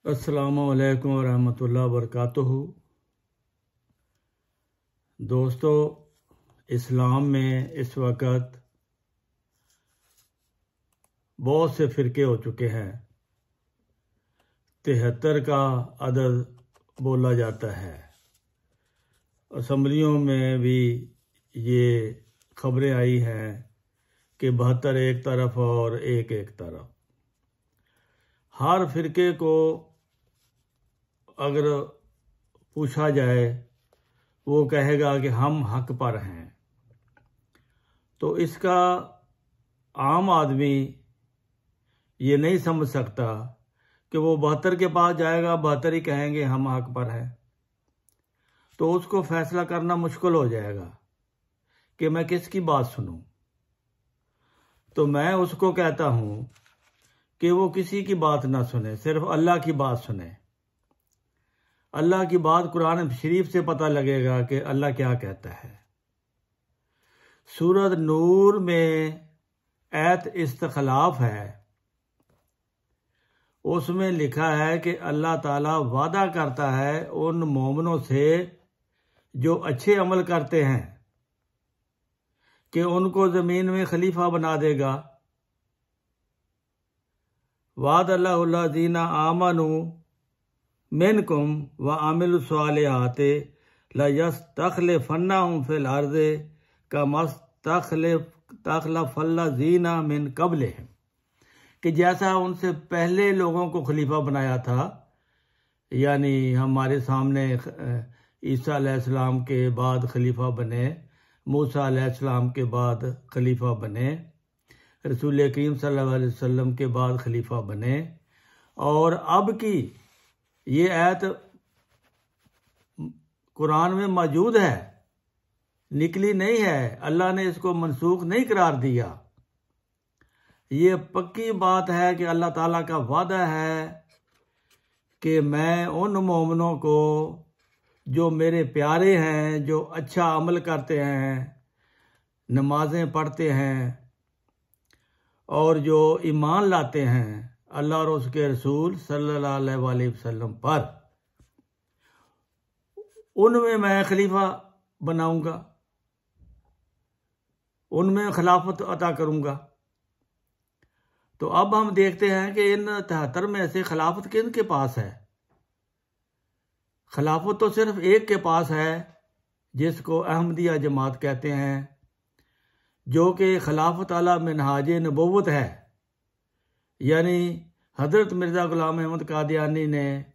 अस्सलामुअलैकुम वरहमतुल्लाहि वबरकातुहू। दोस्तों, इस्लाम में इस वक्त बहुत से फ़िरके हो चुके हैं। 73 का अदद बोला जाता है। असम्बलियों में भी ये खबरें आई हैं कि 72 एक तरफ और एक तरफ। हर फ़िरके को अगर पूछा जाए वो कहेगा कि हम हक पर हैं। तो इसका आम आदमी ये नहीं समझ सकता कि वो 72 के पास जाएगा, 72 ही कहेंगे हम हक पर हैं। तो उसको फैसला करना मुश्किल हो जाएगा कि मैं किसकी बात सुनूं। तो मैं उसको कहता हूं कि वो किसी की बात ना सुने, सिर्फ अल्लाह की बात सुने। अल्लाह की बात कुरान शरीफ से पता लगेगा कि अल्लाह क्या कहता है। सूरत नूर में आयत इस्तखलाफ है, उसमें लिखा है कि अल्लाह ताला वादा करता है उन मोमिनों से जो अच्छे अमल करते हैं कि उनको ज़मीन में खलीफा बना देगा। वाद अल्लाहुल्लज़ीना आमनू मिनकुम व आमिलुस्सालिहाति लयस्तखलिफन्नहुम फिल अर्ज़ि कमस्तखलफ़ल्लज़ीना मिन क़ब्लिहिम, कि जैसा उनसे पहले लोगों को खलीफा बनाया था, यानी हमारे सामने ईसा अलैहिस्सलाम के बाद खलीफा बने, मूसा अलैहिस्सलाम के बाद खलीफा बने, रसूल करीम सल्लल्लाहु अलैहि वसल्लम के बाद खलीफा बने। और अब की ये आयत कुरान में मौजूद है, निकली नहीं है। अल्लाह ने इसको मनसूख नहीं करार दिया। ये पक्की बात है कि अल्लाह ताला का वादा है कि मैं उन मोमिनों को जो मेरे प्यारे हैं, जो अच्छा अमल करते हैं, नमाजें पढ़ते हैं और जो ईमान लाते हैं अल्लाह और उसके रसूल सल्लल्लाहु अलैहि वसल्लम पर, उनमें मैं खलीफा बनाऊंगा, उनमें खिलाफत अता करूंगा। तो अब हम देखते हैं कि इन 73 में से खिलाफत किन के पास है। खिलाफत तो सिर्फ एक के पास है, जिसको अहमदिया जमात कहते हैं, जो कि खिलाफत अला मिनहाज नबुव्वत है। यानी हजरत मिर्ज़ा गुलाम अहमद कादियानी ने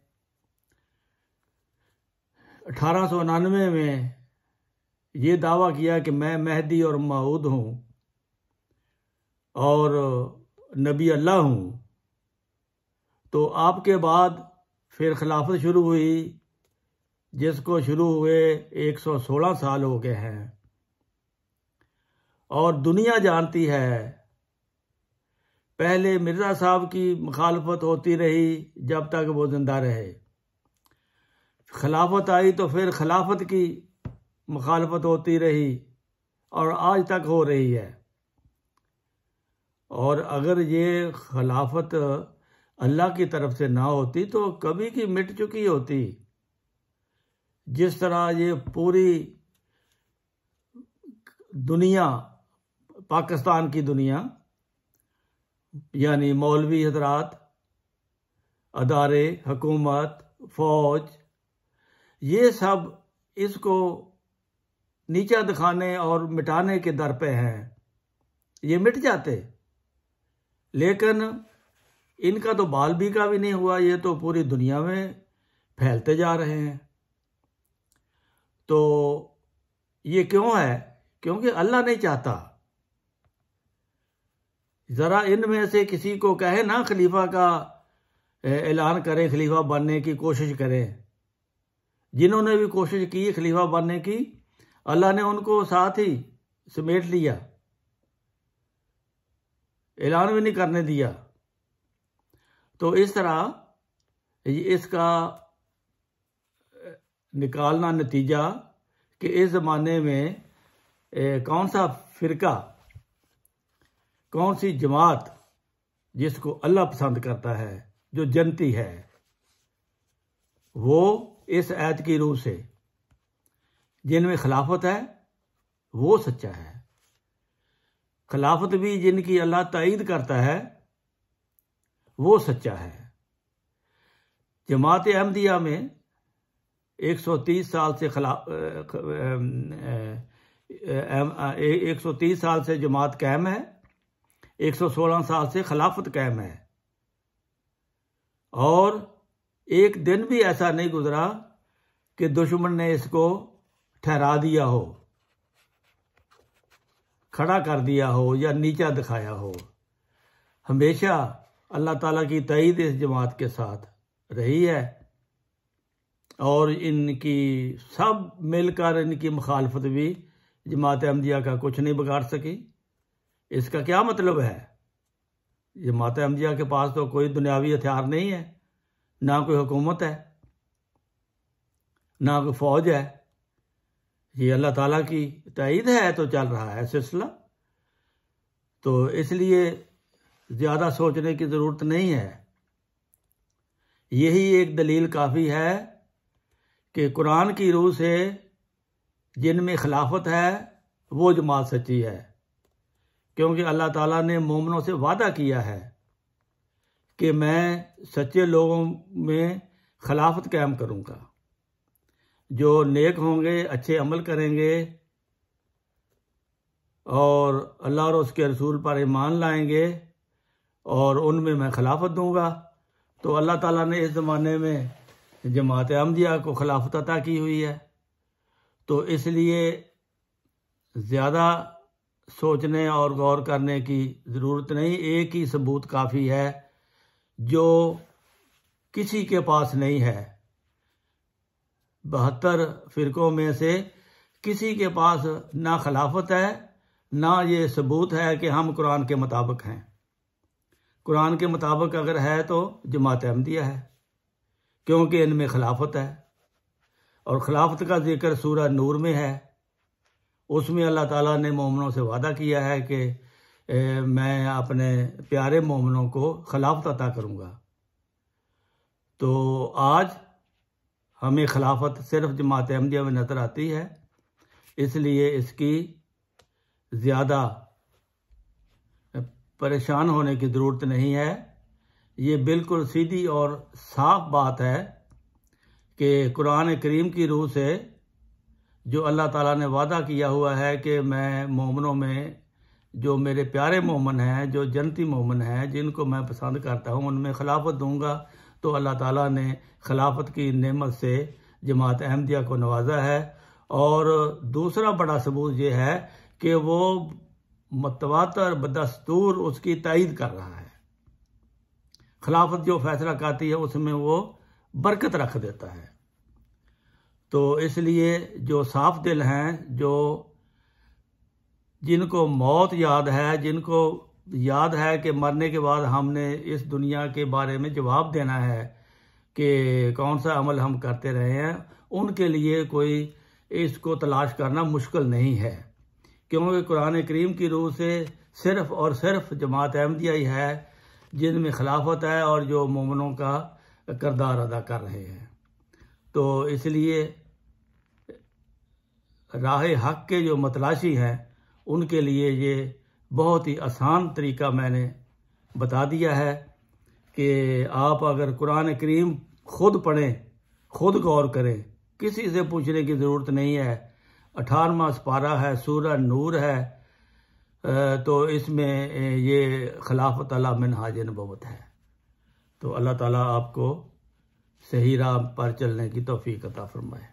1899 में ये दावा किया कि मैं महदी और मऊद हूँ और नबी अल्लाह हूँ। तो आपके बाद फिर खिलाफत शुरू हुई, जिसको शुरू हुए 116 साल हो गए हैं। और दुनिया जानती है, पहले मिर्ज़ा साहब की मुखालफत होती रही जब तक वो जिंदा रहे। खिलाफत आई तो फिर खिलाफत की मुखालफत होती रही और आज तक हो रही है। और अगर ये खिलाफत अल्लाह की तरफ से ना होती तो कभी की मिट चुकी होती। जिस तरह ये पूरी दुनिया, पाकिस्तान की दुनिया, यानी मौलवी हजरात, अदारे, हुकूमत, फौज, ये सब इसको नीचा दिखाने और मिटाने के दर पे हैं। ये मिट जाते, लेकिन इनका तो बाल भी का भी नहीं हुआ। ये तो पूरी दुनिया में फैलते जा रहे हैं। तो ये क्यों है? क्योंकि अल्लाह नहीं चाहता। ज़रा इनमें से किसी को कहे ना खलीफा का ऐलान करें, खलीफा बनने की कोशिश करें। जिन्होंने भी कोशिश की खलीफा बनने की, अल्लाह ने उनको साथ ही समेट लिया, ऐलान भी नहीं करने दिया। तो इस तरह इसका निकालना नतीजा कि इस ज़माने में कौन सा फ़िरका, कौन सी जमात जिसको अल्लाह पसंद करता है, जो जनती है, वो इस आयत की रूह से जिनमें खिलाफत है वो सच्चा है। खिलाफत भी जिनकी अल्लाह ताईद करता है वो सच्चा है। जमात अहमदिया में 130 साल से 130 साल से जमात कायम है, 116 साल से खिलाफत कायम है, और एक दिन भी ऐसा नहीं गुजरा कि दुश्मन ने इसको ठहरा दिया हो, खड़ा कर दिया हो या नीचा दिखाया हो। हमेशा अल्लाह ताला की ताईद इस जमात के साथ रही है, और इनकी सब मिलकर इनकी मुखालफत भी जमात अहमदिया का कुछ नहीं बिगाड़ सकी। इसका क्या मतलब है? जमात अहमदिया के पास तो कोई दुनियावी हथियार नहीं है, ना कोई हुकूमत है, ना कोई फौज है। ये अल्लाह ताला की ताईद है तो चल रहा है सिलसिला। तो इसलिए ज़्यादा सोचने की ज़रूरत नहीं है। यही एक दलील काफ़ी है कि कुरान की रूह से जिनमें खिलाफत है वो जमात सच्ची है, क्योंकि अल्लाह ताला ने मोमिनों से वादा किया है कि मैं सच्चे लोगों में खिलाफत कायम करूँगा। जो नेक होंगे, अच्छे अमल करेंगे और अल्लाह और उसके रसूल पर ईमान लाएंगे और उनमें मैं खिलाफत दूंगा। तो अल्लाह ताला ने इस ज़माने में जमात अहमदिया को खिलाफत अता की हुई है। तो इसलिए ज़्यादा सोचने और गौर करने की ज़रूरत नहीं। एक ही सबूत काफ़ी है जो किसी के पास नहीं है। 72 फ़िरक़ों में से किसी के पास ना खिलाफत है, ना ये सबूत है कि हम कुरान के मुताबिक हैं। कुरान के मुताबिक अगर है तो जमात अहमदिया है, क्योंकि इनमें खिलाफत है। और खिलाफत का जिक्र सूरह नूर में है। उसमें अल्लाह ताला ने मोमिनों से वादा किया है कि मैं अपने प्यारे मोमिनों को खिलाफत अता करूँगा। तो आज हमें खिलाफत सिर्फ जमात अहमदिया में नज़र आती है, इसलिए इसकी ज़्यादा परेशान होने की ज़रूरत नहीं है। ये बिल्कुल सीधी और साफ बात है कि कुरान करीम की रूह से जो अल्लाह ताला ने वादा किया हुआ है कि मैं मोमिनों में जो मेरे प्यारे मोमिन हैं, जो जन्नती मोमिन हैं, जिनको मैं पसंद करता हूँ, उनमें खिलाफत दूंगा। तो अल्लाह ताला ने खिलाफत की नेमत से जमात अहमदिया को नवाजा है। और दूसरा बड़ा सबूत ये है कि वो मतवातर बदस्तूर उसकी ताईद कर रहा है। खिलाफत जो फैसला करती है उसमें वो बरकत रख देता है। तो इसलिए जो साफ दिल हैं, जो जिनको मौत याद है, जिनको याद है कि मरने के बाद हमने इस दुनिया के बारे में जवाब देना है कि कौन सा अमल हम करते रहे हैं, उनके लिए कोई इसको तलाश करना मुश्किल नहीं है, क्योंकि कुरान करीम की रूह से सिर्फ और सिर्फ जमात अहमदिया ही है जिनमें खिलाफत है और जो मोमिनों का किरदार अदा कर रहे हैं। तो इसलिए राह हक के जो मतलाशी हैं उनके लिए ये बहुत ही आसान तरीका मैंने बता दिया है कि आप अगर कुरान करीम खुद पढ़ें, खुद गौर करें, किसी से पूछने की ज़रूरत नहीं है। 18वां पारा है, सूरह नूर है, तो इसमें ये खिलाफत अला मिनहाज नबुव्वत है। तो अल्लाह ताला आपको सही राह पर चलने की तौफीक अता फरमाए।